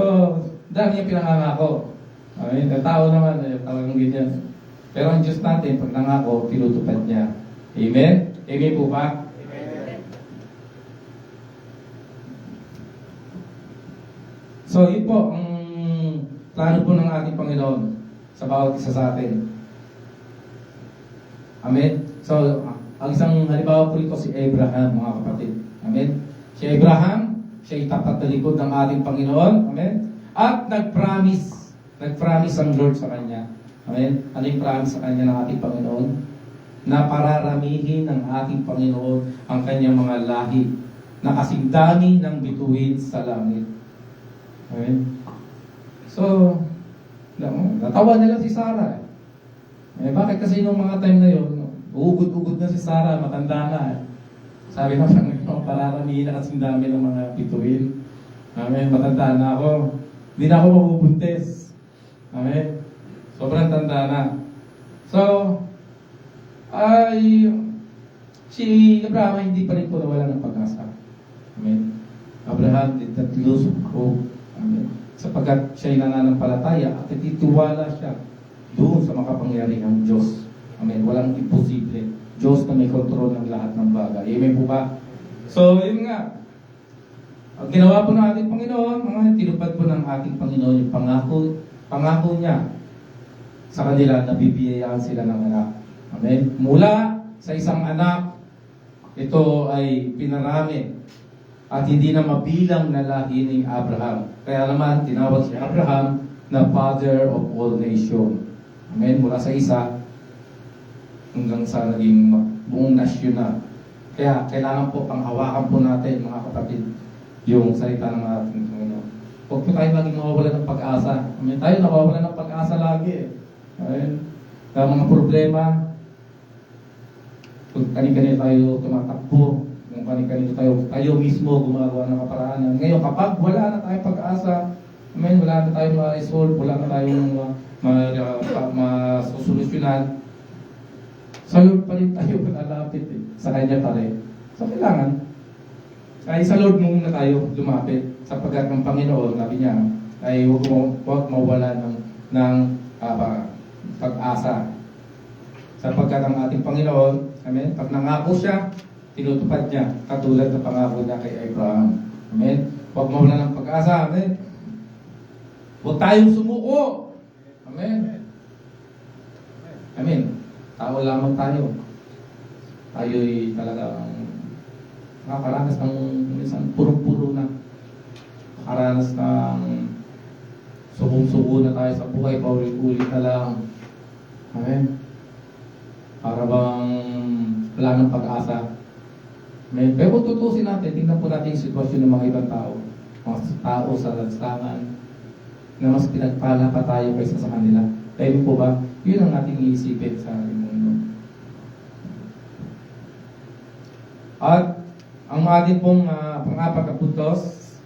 dami yung pinangangako. Amen. Ang tao naman, talagang ganyan. Pero ang Diyos natin, pag nangako, tinutupad niya. Amen? Amen po ba? Amen. So, yun po, ang plano po ng ating Panginoon sa bawat isa sa atin. Amen? So, ang isang halimbawa po ito si Abraham, mga kapatid. Amen? Si Abraham, siya itapat na likod ng ating Panginoon. Amen? At nag-promise ang Lord sa kanya. Amen? Ano yung promise sa kanya ng ating Panginoon? Na pararamihin ng ating Panginoon ang kanyang mga lahi na kasing dami ng bituin sa langit. Amen? So, natawa nila si Sarah. Bakit kasi nung mga time na yun, ugod-ugod na si Sarah, matanda na. Sabi ng Panginoon, pararamihin na kasing dami ng mga bituin. Amen? Matanda na ako. Hindi na ako mabubuntis. Amen? Sobrang tanda na. So, si Abraham hindi pa rin po nawala ng pag-asa. Amen? Abraham did not lose hope. Amen? Sapagkat siya'y nananampalataya at ititiwala siya doon sa makapangyarihang Diyos. Amen? Walang imposible. Diyos na may kontrol ng lahat ng bagay. Amen po ba? So, yun nga. Ang ginawa po ng ating Panginoon, tinupad po ng ating Panginoon yung pangako niya sa kanila na bibiyayaan sila ng anak. Amen? Mula sa isang anak, ito ay pinarami at hindi na mabilang na lahi ni Abraham. Kaya naman, tinawag si Abraham na Father of all nations. Amen? Mula sa isa hanggang sa naging buong nasyon na. Kaya kailangan po panghawakan po natin, mga kapatid, yung salita ng ating Panginoon. Huwag po tayo maging mawawala ng pag-asa. Amen? Tayo nawawala ng pag-asa lagi. Amen? Kaya mga problema, kung kani-kanino tayo tumatakbo, kung kani-kanino tayo mismo gumagawa ng kaparaanan. Ngayon, kapag wala na tayong pag-asa, amen, wala na tayong ma-resolve, wala na tayong masusolusyonan, sa Lord pa rin tayo lalapit sa Kanya pa rin. So, kailangan, ay sa Lord muna tayo lumapit sapagkat ng Panginoon, sabi niya, ay huwag mawala ng pag-asa. Sapagkat ang ating Panginoon, amen, pag nangako siya, tinutupad niya, katulad ng pangako niya kay Abraham. Amen. Huwag mawala ng pag-asa. Amen. Huwag tayong sumuko. Amen. Amen. Tao lamang tayo. Tayo'y talagang nakakaranas ng minsan puro-puro na. Nakakaranas ng subong-subo na tayo sa buhay, paulit-ulit na lang. Amen. Para bang wala ng pag-asa. Amen. Pero kung tutusin natin, tingnan po natin yung sitwasyon ng mga ibang tao. Mga tao sa lansangan na mas pinagpala pa tayo kaysa sa kanila. Tayo po ba? Yun ang ating iisipin sa ating mundo. At ang ating pong pang-apat na puntos,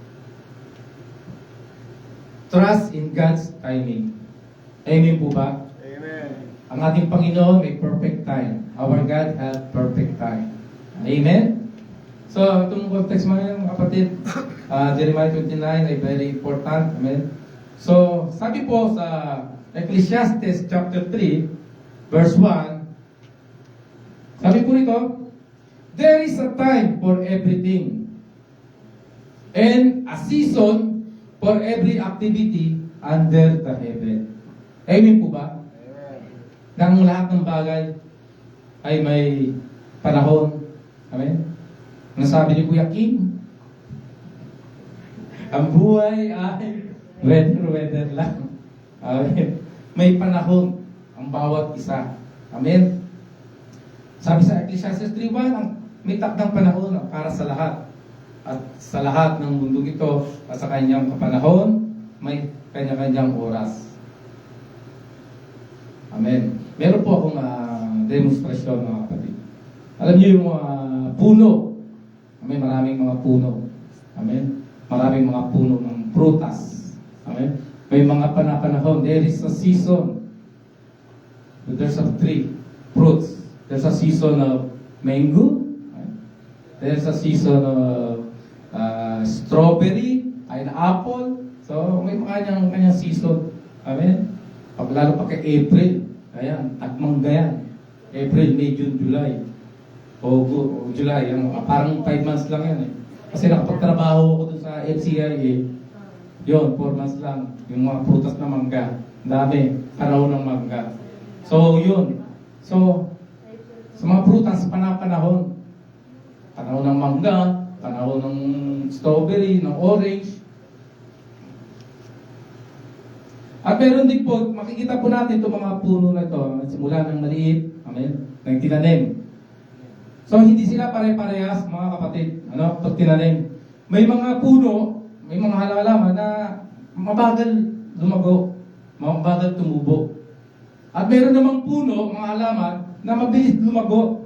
Trust in God's timing. Amen po ba? Amen. Ang ating Panginoon may perfect time. Our God has perfect time. Amen? So, itong context mo yung kapatid, Jeremiah 29 ay very important. Amen? So, sabi po sa Ecclesiastes chapter 3, verse 1, sabi po rito, there is a time for everything and a season for every activity under the heaven. Amen po ba? Na ang lahat ng bagay ay may panahon. Amen? Nasabi ni Kuya Kim, ang buhay ay weather lang. Amen? May panahon ang bawat isa. Amen? Sabi sa Ecclesiastes 3:1, ang may takdang panahon para sa lahat. At sa lahat ng mundo ito, at sa kanyang kapanahon, may kanya-kanyang oras. Amen. Meron po akong demonstrasyon, mga kapatid. Alam niyo yung puno. Amen. Maraming mga puno. Amen. Maraming mga puno ng prutas. Amen. May mga panahon. There is a season. There's a tree. Fruits. There's a season of mango. Amen. There's a season of strawberry, pineapple. So, may kanyang season. Amen. Pag lalo pa kay April, ayan, tagmangga yan. April, May, June, July. O July, parang 5 months lang yan eh. Kasi nakapagtrabaho ako dun sa FCIA, yun, 4 months lang. Yung mga prutas na mangga. Ang dami, panahon ng mangga. So, yun. So, sa mga prutas, panahon. Panahon ng mangga, panahon ng strawberry, ng orange. At meron din po, makikita po natin itong mga puno na ito, simula ng maliit, amen, ng tinanim. So, hindi sila pare-parehas, mga kapatid, pag tinanim. May mga puno, may mga halaman na mabagal lumago, mabagal tumubo. At meron namang puno, mga halaman, na mabilis lumago.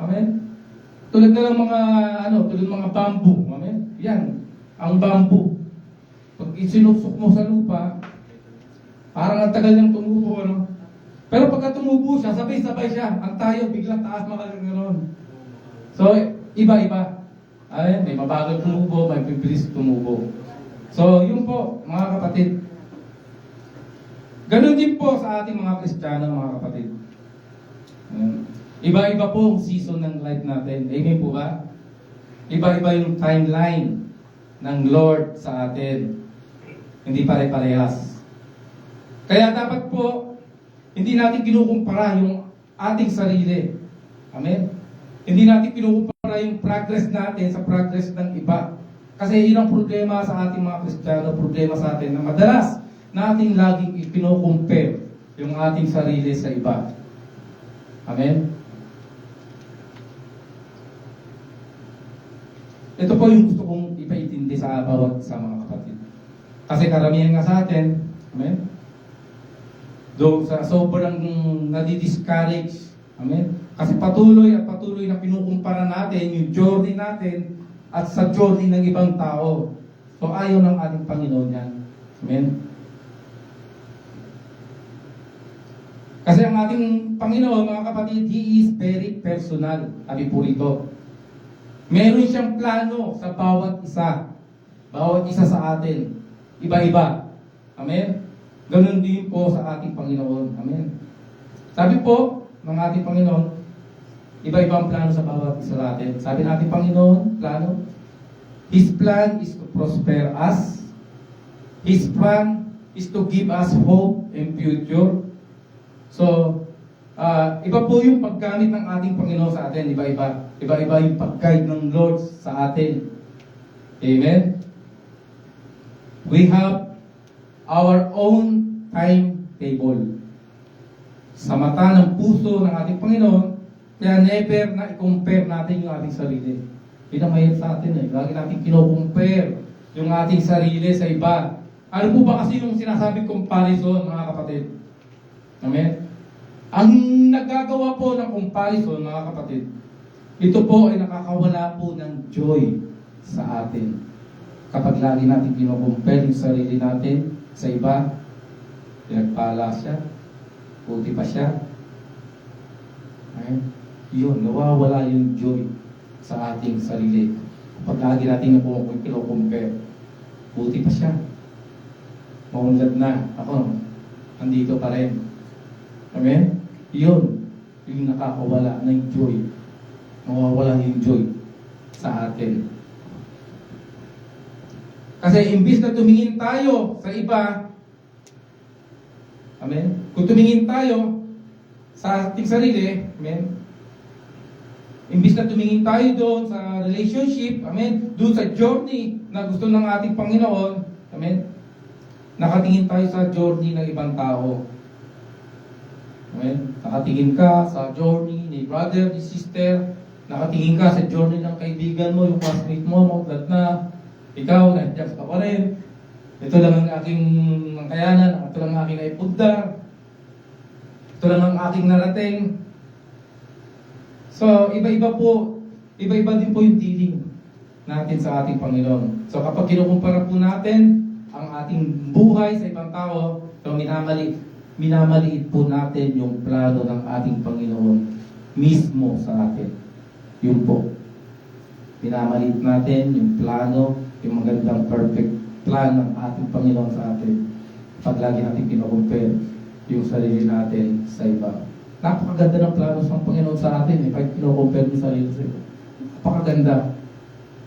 Amen? Tulad na ng mga, tulad ng mga bamboo. Amen? Yan, ang bamboo. Pag isinusok mo sa lupa, parang ang tagal niyang tumubo, Pero pagka tumubo siya, sabay-sabay siya. Ang tayo, biglang taas makaganoon. So, iba-iba. Ay, may mabagal tumubo, may bibilis tumubo. So, yun po, mga kapatid. Ganon din po sa ating mga Kristiyano, mga kapatid. Iba-iba po ang season ng life natin. Amen po ba? Iba-iba yung timeline ng Lord sa atin. Hindi pare-parehas. Kaya dapat po, hindi natin kinukumpara yung ating sarili. Amen? Hindi natin kinukumpara yung progress natin sa progress ng iba. Kasi yun ang problema sa ating mga Kristiyano, problema sa atin na madalas nating laging kinukumpare yung ating sarili sa iba. Amen? Ito po yung gusto kong ipaintindi sa bawat sa mga kapatid. Kasi karamihan nga sa atin, amen? Doon sa sobrang nadi-discourage. Amen? Kasi patuloy na kinukumpara natin yung journey natin at sa journey ng ibang tao. So ayaw ng ating Panginoon yan. Amen? Kasi ang ating Panginoon, mga kapatid, He is very personal. Sabi po rito. Meron siyang plano sa bawat isa. Bawat isa sa atin. Iba-iba. Amen? Ganun din po sa ating Panginoon. Amen. Sabi po ng ating Panginoon, iba-ibang plano sa bawat isa natin. Sabi ng ating Panginoon, plano, His plan is to prosper us. His plan is to give us hope and future. So, iba po yung paggamit ng ating Panginoon sa atin. Iba-iba. Iba-iba yung pag-guide ng Lord sa atin. Amen? We have our own timetable. Sa mata ng puso ng ating Panginoon, kaya never na i-compare natin yung ating sarili. Yun ang mahirap sa atin eh. Lagi natin kino-compare yung ating sarili sa iba. Ano po ba kasi yung sinasabi comparison, mga kapatid? Amen? Ang nagagawa po ng comparison, mga kapatid, ito po ay nakakawala po ng joy sa atin. Kapag lagi natin kino-compare yung sarili natin Sa iba, pinagpala siya, buti pa siya. Ay, yun, nawawala yung joy sa ating sarili. Pag lagi natin kino-compare, buti pa siya. Maunlad na, ako, andito pa rin. Amen? Yun, yung nakakawala ng joy. Nawawala yung joy sa atin. Kasi imbis na tumingin tayo sa iba, amen? Kung tumingin tayo sa ating sarili, amen? Imbis na tumingin tayo doon sa relationship, amen? Doon sa journey na gusto ng ating Panginoon, amen? Nakatingin tayo sa journey ng ibang tao. Amen? Nakatingin ka sa journey ni brother, ni sister, nakatingin ka sa journey ng kaibigan mo, yung classmate mo, mautlat na, ikaw, nandiyan ka pa rin. Ito lang ang aking kayanan, ito lang ang aking naipundar, ito lang ang aking narating. So, iba-iba din po yung dealing natin sa ating Panginoon. So, kapag kinukumpara po natin ang ating buhay sa ibang tao, so minamaliit po natin yung plano ng ating Panginoon mismo sa atin. Yun po. Minamaliit natin yung plano, yung magandang perfect plan ng ating Panginoon sa atin. Pag lagi natin kinocompare yung sarili natin sa iba. Napakaganda ng plano ng Panginoon sa atin pag kinocompare yung sarili sa iba. Napakaganda.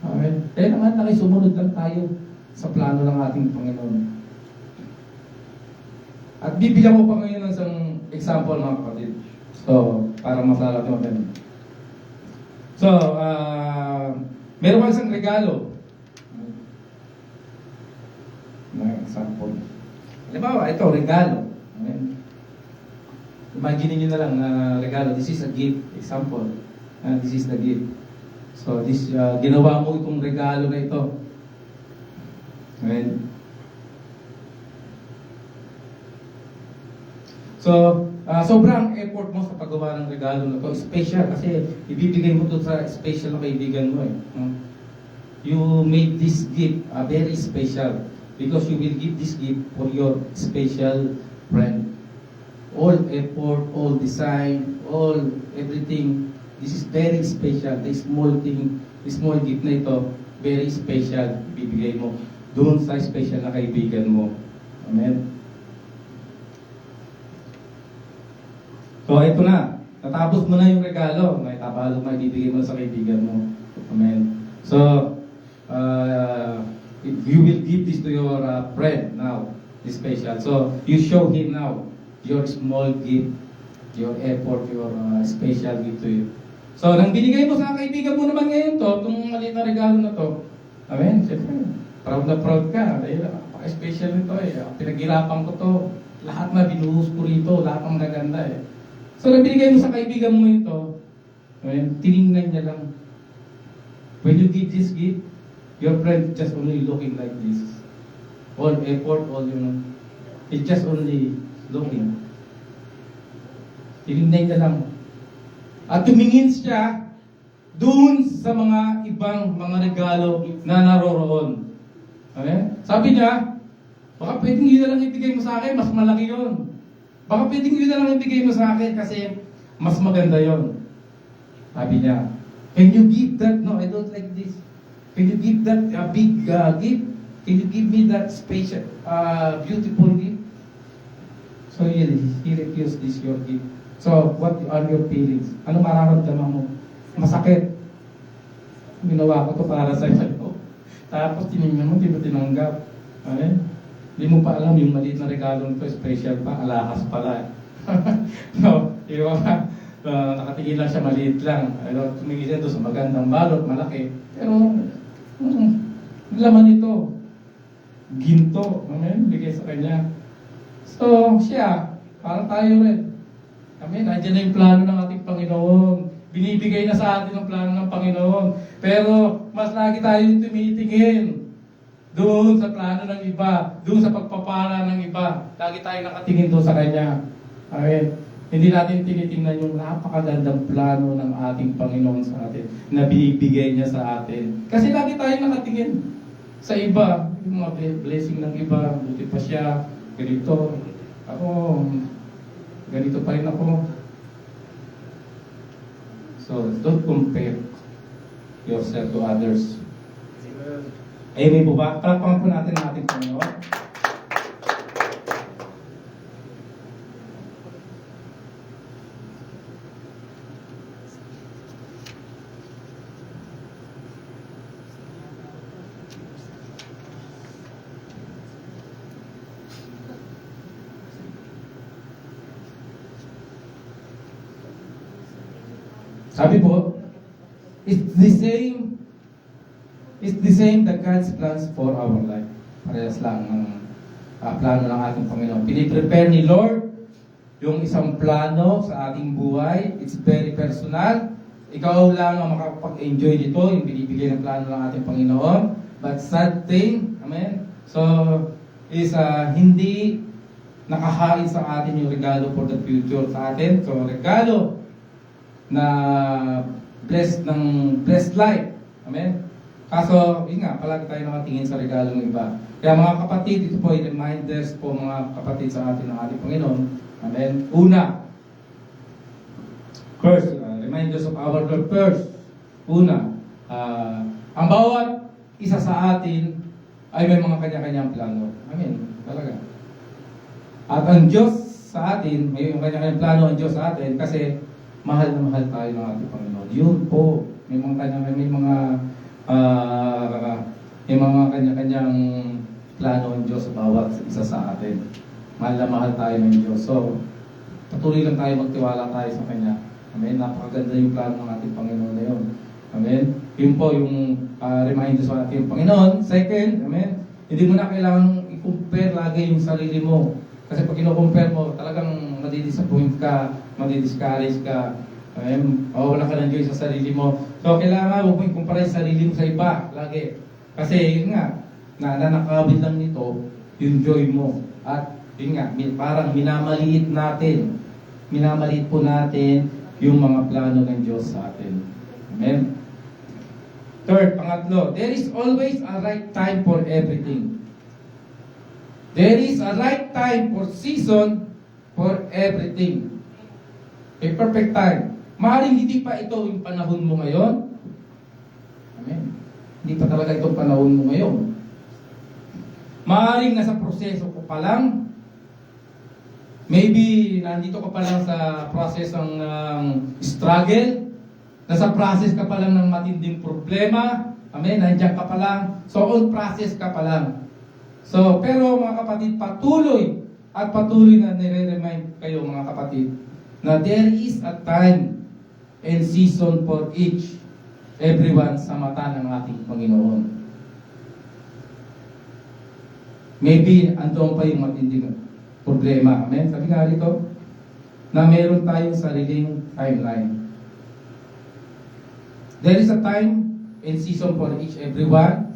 Amen. Kaya naman nakisumunod lang tayo sa plano ng ating Panginoon. At bibigyan ko pa ngayon ng isang example mga kapatid. So, para mas lalaki natin. So, meron kang isang regalo. May example. Halimbawa, ito, regalo. Amen. Imagine niyo na lang na regalo. This is a gift. Example. This is the gift. So, ginawa mo itong regalo na ito. Amen. So, sobrang effort mo sa paggawa ng regalo na ito. Special kasi ibibigay mo ito sa special na kaibigan mo. You made this gift very special because you will give this gift for your special friend. All effort, all design, all everything. This is very special. The small thing, the small gift na ito, very special. Ibibigay mo doon sa special na kaibigan mo. Amen. So, ito na. Natapos mo na yung regalo. May tabalo na ibibigay mo sa kaibigan mo. Amen. So, you will give this to your friend now. This special. So, you show him now your small gift, your effort, your special gift to you. So, nang binigay mo sa kaibigan mo naman ngayon to, itong maliit na regalo na to, amen, siyempre, proud na proud ka. Dahil napaka-special nito Pinaghirapan ko to. Lahat na binuhos ko rito. Lahat ng magaganda So, nang binigay mo sa kaibigan mo ito, amen, tinignan niya lang. When you give this gift, your friend just only looking like this. All effort, all it's just only looking. Tinignan niya lang. At tumingin siya doon sa mga ibang mga regalo na naroroon. Amen? Sabi niya, baka pwedeng yun na lang ibigay mo sa akin, mas malaki yun. Baka pwedeng yun na lang ibigay mo sa akin kasi mas maganda yun. Sabi niya, can you give that? No, I don't like this. Can you give that big gift? Can you give me that special, beautiful gift? So he refused this your gift. So, what are your feelings? Ano mararamdaman mo? Masakit. Ginawa ko to para sa iyo. Tapos tinignan mo, di ba tinanggap? Amen? Di mo pa alam yung maliit na regalo nito, special pa, alahas pala. No, di ba? Nakatingin lang siya, maliit lang. Tumingin siya doon sa magandang balot, malaki. Pero, laman ito. Ginto. Amen? Bigay sa kanya. So, siya, para tayo rin. Amen? Nandiyan na yung plano ng ating Panginoon. Binibigay na sa atin ang plano ng Panginoon. Pero, mas lagi tayo tumitingin doon sa plano ng iba, doon sa pagpapala ng iba. Lagi tayo nakatingin doon sa Kanya. Amen? Hindi natin tinitingnan yung napakagandang plano ng ating Panginoon sa atin na binibigay niya sa atin. Kasi lagi tayo nakatingin sa iba. yung mga blessing ng iba, buti pa siya, ganito. Ako, ganito pa rin ako. So, don't compare yourself to others. Amen po ba? Palakpakan po natin ang ating Panginoon. Sabi po, it's the same that God's plans for our life. Parehas lang ng plano ng ating Panginoon. Piniprepare ni Lord yung isang plano sa ating buhay. It's very personal. Ikaw lang ang makakapag-enjoy dito, yung binibigay ng plano ng ating Panginoon. But sad thing, amen? So, is hindi nakahain sa atin yung regalo for the future sa atin. So, regalo na blessed life. Amen? Kaso, yun nga, palagi tayo nakatingin sa regalo ng iba. Kaya mga kapatid, ito po ay reminders po mga kapatid sa atin ng ating Panginoon. Amen? Una, first, reminders of our Lord first. Una, ang bawat isa sa atin ay may mga kanya-kanyang plano. Amen? Talaga. At ang Diyos sa atin, may kanya-kanyang plano ang Diyos sa atin kasi mahal na mahal tayo ng ating Panginoon. Yun po, may mga kanya-kanyang plano ng Diyos sa bawat isa sa atin. Mahal na mahal tayo ng Diyos. So, patuloy lang tayo, magtiwala tayo sa Kanya. Amen? Napakaganda yung plano ng ating Panginoon na yun. Amen? Yun po yung reminder sa ating Panginoon. Second, amen? Hindi mo na kailangang i-compare lagi yung sarili mo. Kasi pag ino-compare mo, talagang madidisappoint ka, madidiscourage ka. Wala ka ng joy sa sarili mo. So, kailangan huwag mo i-compare sa sarili mo sa iba lagi. Kasi, yun nga, nanakawin lang nito yung joy mo. At, yun nga, parang minamaliit po natin yung mga plano ng Diyos sa atin. Amen? Third, pangatlo, there is always a right time for everything. There is a right time for season for everything. A perfect time. Maaaring hindi pa ito yung panahon mo ngayon. Amen. Hindi pa talaga itong panahon mo ngayon. Maaaring nasa proseso ko pa lang. Maybe nandito ka pa lang sa process ng struggle. Nasa process ka pa lang ng matinding problema. Amen. Nandiyan ka pa lang. So on process ka pa lang. So, pero mga kapatid, patuloy na nire-remind kayo mga kapatid na there is a time and season for everyone sa mata ng ating Panginoon. Maybe andoon pa yung matinding problema. Amen? Sabi nga rito, na meron tayong sariling timeline. There is a time and season for everyone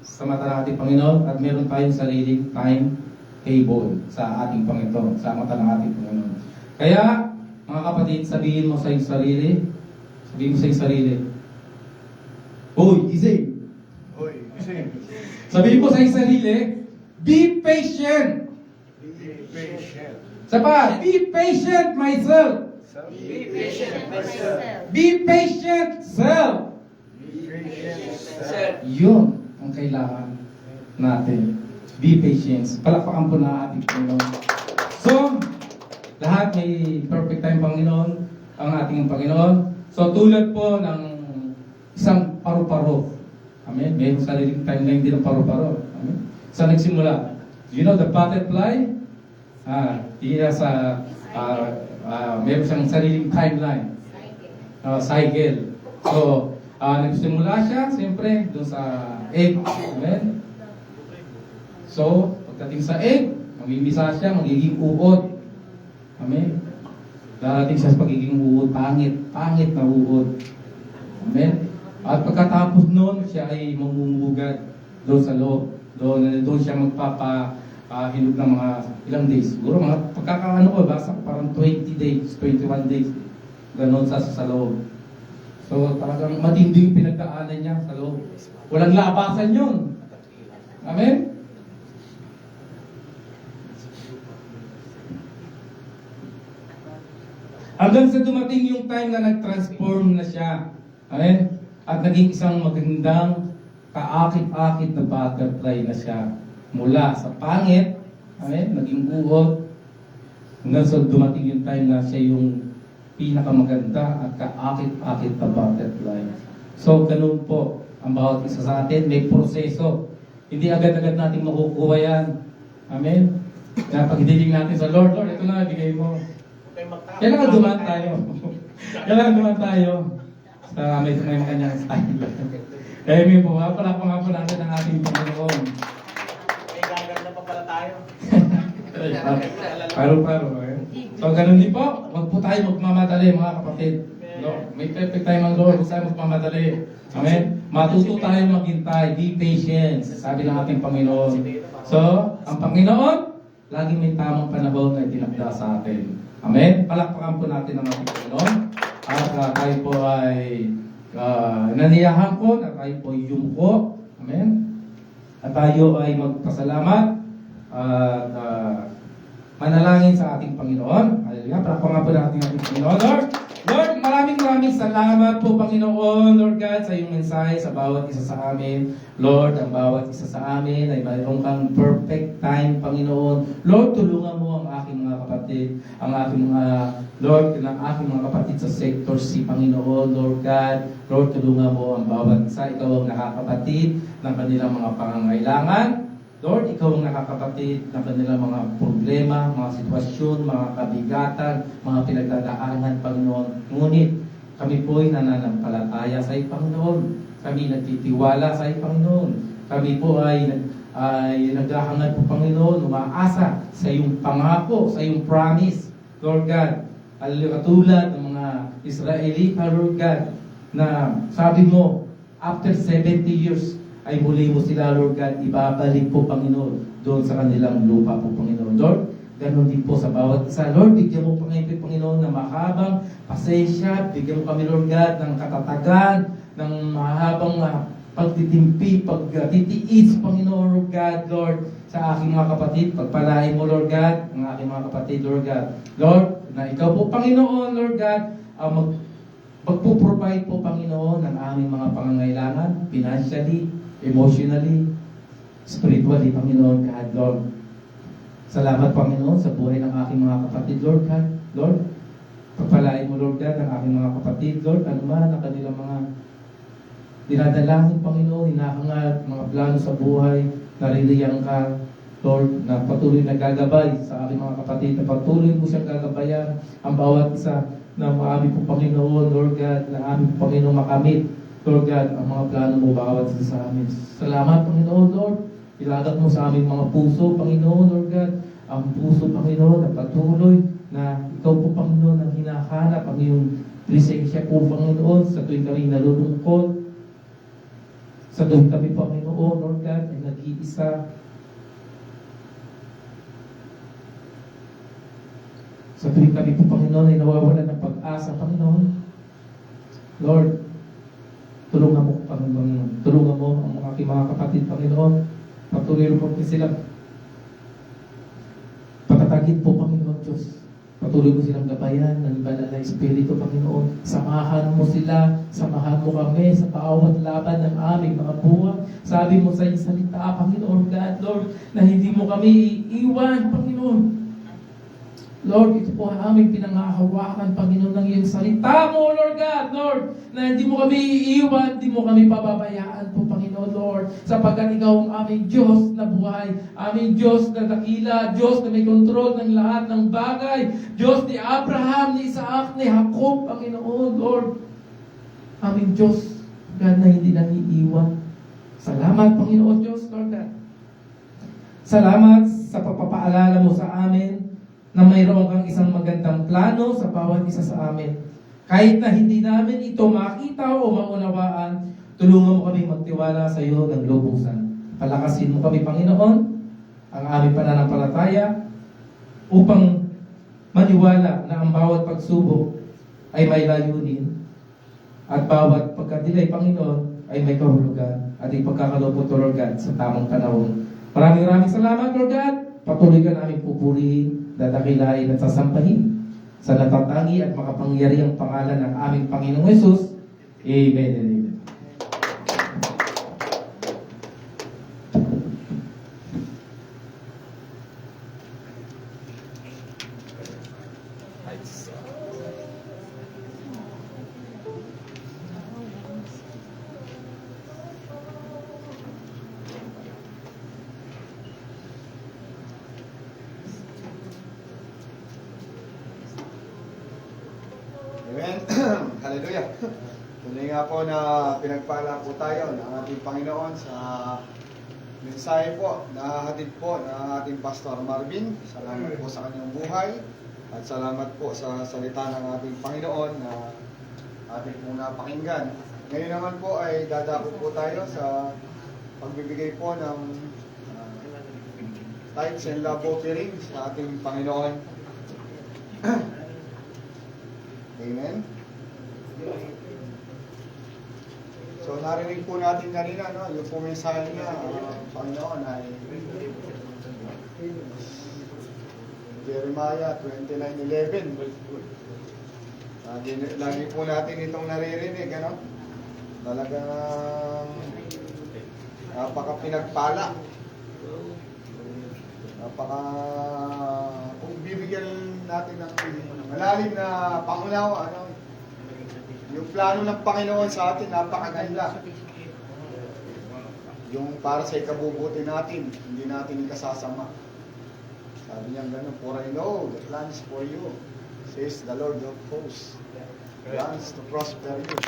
sa mata ng ating Panginoon at meron tayong sariling timetable sa ating Panginoon, sa mata ng ating Panginoon. Kaya, mga kapatid, sabihin mo sa iyong sarili, Hoy, gising! Sabihin mo sa iyong sarili, be patient! Sa pa, be patient myself! Be patient myself. Be patient self! Yun ang kailangan natin. Be patient. Palakpakan po na ating Panginoon. So, lahat may perfect time Panginoon, ang ating Panginoon. So, tulad po ng isang paru-paro. Amen? May sariling timeline din ng paru-paro. Amen? Saan nagsimula? You know the butterfly? Meron siyang sariling timeline. Cycle. So, nagsimula siya, siyempre, doon sa egg. Amen? So, pagdating sa egg, mamimisa siya, magiging uod. Amen? Darating siya sa pagiging uod, pangit na uod. Amen? At pagkatapos noon, siya ay mamumugad doon sa loob. Doon siya magpapahinog ng mga ilang days. Siguro mga pagkakaano ko, basta parang 20 days, 21 days. Ganon sa loob. So talagang matindi yung pinagdaanan niya sa loob. Walang labasan yun. Amen? Hanggang sa dumating yung time na nag-transform na siya. Amen? At naging isang magandang kaakit-akit na butterfly na siya. Mula sa pangit, amen, naging buhot, hanggang sa dumating yung time na siya yung pinakamaganda at kaakit-akit na butterfly. So, ganun po ang bawat isa sa atin. May proseso. Hindi agad-agad natin makukuha yan. Amen? Kaya pag hiniling natin sa Lord, Lord, ito na, bigay mo. Kailangan dumaan tayo. Kailangan dumaan tayo. Sa may kanyang style. Kaya may pumapala po natin ang ating Panginoon. May gaganda pa pala tayo. Paro-paro. So, ganun din po. Huwag po tayo magmamadali, mga kapatid. No? May perfect time ang Lord. Huwag tayo magmamadali. Amen? Matuto tayo maghintay. Be patient. Sabi ng ating Panginoon. So, ang Panginoon, laging may tamang panahon na tinakda sa atin. Amen? Palakpakan po natin ang ating Panginoon. At tayo po ay naniyahan po na tayo po yumuko. Amen? At tayo ay magpasalamat at manalangin sa ating Panginoon. Hallelujah. Palakpakan po natin ang ating Panginoon. Lord, maraming salamat po, Panginoon, Lord God, sa iyong mensahe sa bawat isa sa amin. Lord, ang bawat isa sa amin ay mayroon kang perfect time, Panginoon. Lord, tulungan mo ang aking mga kapatid, ang aking mga, Lord, ang aking mga kapatid sa Sector C, Panginoon, Lord God. Lord, tulungan mo ang bawat isa. Ikaw ang nakakapatid ng kanilang mga pangangailangan. Lord, ikaw ang nakakapatid ng kanilang mga problema, mga sitwasyon, mga kabigatan, mga pinagdadaanan, Panginoon. Ngunit, kami po'y nananampalataya sa iyo, Panginoon. Kami nagtitiwala sa iyo, Panginoon. Kami po ay naghahangad po, Panginoon, umaasa sa iyong pangako, sa iyong promise, Lord God. Katulad ng mga Israelita, Lord God, na sabi mo, after 70 years, ay muli mo sila, Lord God, ibabalik po, Panginoon, doon sa kanilang lupa po, Panginoon. Lord, ganun din po sa bawat isa. Lord, bigyan mo, Panginoon, na mahabang pasensya. Bigyan mo kami, Lord God, ng katatagan, ng mahabang pagtitimpi, pagtitiis, Panginoon, Lord God, Lord, sa aking mga kapatid. Pagpalain mo, Lord God, ang aking mga kapatid, Lord God. Lord, na ikaw po, Panginoon, Lord God, magpo-provide po, Panginoon, ng aming mga pangangailangan, financially, emotionally, spiritually, Panginoon God, Lord. Salamat, Panginoon, sa buhay ng aking mga kapatid, Lord God. Lord, pagpalain mo, Lord God, ang aking mga kapatid, Lord, ano man ang kanilang mga dinadalangin, Panginoon, hinahangad, mga plano sa buhay, naririyang ka, Lord, na patuloy na gagabay sa aking mga kapatid, na patuloy mo siyang gagabayan ang bawat isa na maaami po, Panginoon, Lord God, na aming po, Panginoon, makamit, Lord God, ang mga plano mo bawat isa sa amin. Salamat, Panginoon, Lord. Ilagat mo sa aming mga puso, Panginoon, Lord God, ang puso, Panginoon, na patuloy na ikaw po, Panginoon, ang hinahanap, ang iyong presensya po, Panginoon, sa tuwing kami nalulungkot, sa tuwing kami, Panginoon, Lord God, ay nag-iisa. Sa tuwing kami po, Panginoon, ay nawawalan ng pag-asa, Panginoon. Lord, tulungan mo, Panginoon. Tulungan mo ang aking mga kapatid, Panginoon. Patuloy po sila. Patatagin po, Panginoon Diyos. Patuloy mo silang gabayan ng banal na Espiritu, Panginoon. Samahan mo sila, samahan mo kami sa bawat laban ng aming mga buhay. Sabi mo sa iyong salita, Panginoon God, Lord, na hindi mo kami iiwan, Panginoon. Lord, ito po ang aming pinangahawakan, Panginoon, ng iyong salita mo, Lord God, Lord, na hindi mo kami iiwan, hindi mo kami pababayaan po, Panginoon, Lord, sapagkat ikaw ang aming Diyos na buhay, aming Diyos na dakila, Diyos na may kontrol ng lahat ng bagay, Diyos ni Abraham, ni Isaac, ni Jacob, Panginoon, Lord, aming Diyos, God, na hindi nangiiwan. Salamat, Panginoon Diyos, Lord God. Salamat sa pagpapaalala mo sa amin na mayroon kang isang magandang plano sa bawat isa sa amin. Kahit na hindi namin ito makita o maunawaan, tulungan mo kami magtiwala sa iyo ng lubusan. Palakasin mo kami, Panginoon, ang aming pananampalataya upang maniwala na ang bawat pagsubok ay may layunin at bawat pagkadilay, Panginoon, ay may kahulugan at ipagkakaloob po, Lord God, sa tamang panahon. Maraming salamat, Lord God. Patuloy ka namin pupurihin, dadakilain at sasampahin sa natatangi at makapangyarihang pangalan ng aming Panginoong Yesus. Amen and amen. Amen. Hallelujah. Tuloy nga po na pinagpala po tayo ng ating Panginoon sa mensahe po na hatid po ng ating Pastor Marvin. Salamat po sa kanyang buhay at salamat po sa salita ng ating Panginoon na ating pong napakinggan. Ngayon naman po ay dadako po tayo sa pagbibigay po ng tithes and love offering sa ating Panginoon. Amen. So narinig po natin kanina, no, yung po mensahe niya, Panginoon ay Jeremiah 29:11. Lagi po natin itong naririnig, ano? Talagang napaka-pinagpala. Kung bibigyan natin ng malalim na pangunawa, ano, yung plano ng Panginoon sa atin, napakaganda. Yung para sa ikabubuti natin, hindi natin ikasasama. Sabi niya gano'n, for I know the plans for you, says the Lord of hosts. Plans to prosper you.